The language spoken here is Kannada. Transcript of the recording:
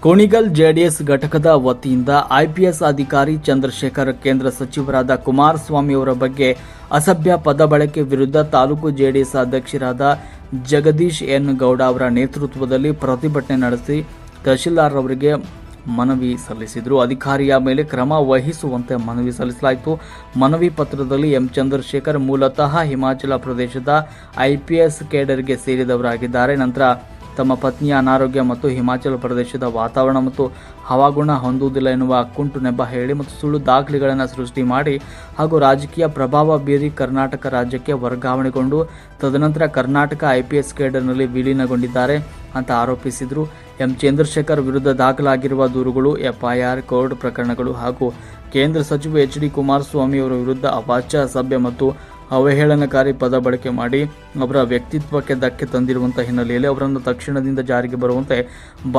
ಕುಣಿಗಲ್ ಜೆಡಿಎಸ್ ಘಟಕದ ವತಿಯಿಂದ ಐಪಿಎಸ್ ಅಧಿಕಾರಿ ಚಂದ್ರಶೇಖರ್, ಕೇಂದ್ರ ಸಚಿವರಾದ ಕುಮಾರಸ್ವಾಮಿ ಅವರ ಬಗ್ಗೆ ಅಸಭ್ಯ ಪದ ಬಳಕೆ ವಿರುದ್ಧ ತಾಲೂಕು ಜೆಡಿಎಸ್ ಅಧ್ಯಕ್ಷರಾದ ಜಗದೀಶ್ ಎನ್ ಗೌಡ ಅವರ ನೇತೃತ್ವದಲ್ಲಿ ಪ್ರತಿಭಟನೆ ನಡೆಸಿ ತಹಶೀಲ್ದಾರ್ ಅವರಿಗೆ ಮನವಿ ಸಲ್ಲಿಸಿದರು. ಅಧಿಕಾರಿಯ ಮೇಲೆ ಕ್ರಮ ವಹಿಸುವಂತೆ ಮನವಿ ಸಲ್ಲಿಸಲಾಯಿತು. ಮನವಿ ಪತ್ರದಲ್ಲಿ ಎಂ ಚಂದ್ರಶೇಖರ್ ಮೂಲತಃ ಹಿಮಾಚಲ ಪ್ರದೇಶದ ಐಪಿಎಸ್ ಕೇಡರ್ಗೆ ಸೇರಿದವರಾಗಿದ್ದಾರೆ. ನಂತರ ತಮ್ಮ ಪತ್ನಿಯ ಅನಾರೋಗ್ಯ ಮತ್ತು ಹಿಮಾಚಲ ಪ್ರದೇಶದ ವಾತಾವರಣ ಮತ್ತು ಹವಾಗುಣ ಹೊಂದುವುದಿಲ್ಲ ಎನ್ನುವ ಕುಂಟು ನೆಪ ಹೇಳಿ ಮತ್ತು ಸುಳ್ಳು ದಾಖಲೆಗಳನ್ನು ಸೃಷ್ಟಿ ಮಾಡಿ ಹಾಗೂ ರಾಜಕೀಯ ಪ್ರಭಾವ ಬೀರಿ ಕರ್ನಾಟಕ ರಾಜ್ಯಕ್ಕೆ ವರ್ಗಾವಣೆಗೊಂಡು ತದನಂತರ ಕರ್ನಾಟಕ ಐಪಿಎಸ್ ಕೇಡರ್ನಲ್ಲಿ ವಿಲೀನಗೊಂಡಿದ್ದಾರೆ ಅಂತ ಆರೋಪಿಸಿದರು. ಎಂ ಚಂದ್ರಶೇಖರ್ ವಿರುದ್ಧ ದಾಖಲಾಗಿರುವ ದೂರುಗಳು, ಎಫ್ಐಆರ್, ಕೋರ್ಟ್ ಪ್ರಕರಣಗಳು ಹಾಗೂ ಕೇಂದ್ರ ಸಚಿವ ಎಚ್ ಡಿ ಕುಮಾರಸ್ವಾಮಿ ಅವರ ವಿರುದ್ಧ ಅವಾಚ್ಯ, ಅಸಭ್ಯ ಮತ್ತು ಅವಹೇಳನಕಾರಿ ಪದ ಬಳಕೆ ಮಾಡಿ ಅವರ ವ್ಯಕ್ತಿತ್ವಕ್ಕೆ ಧಕ್ಕೆ ತಂದಿರುವಂತಹ ಹಿನ್ನೆಲೆಯಲ್ಲಿ ಅವರನ್ನು ತಕ್ಷಣದಿಂದ ಜಾರಿಗೆ ಬರುವಂತೆ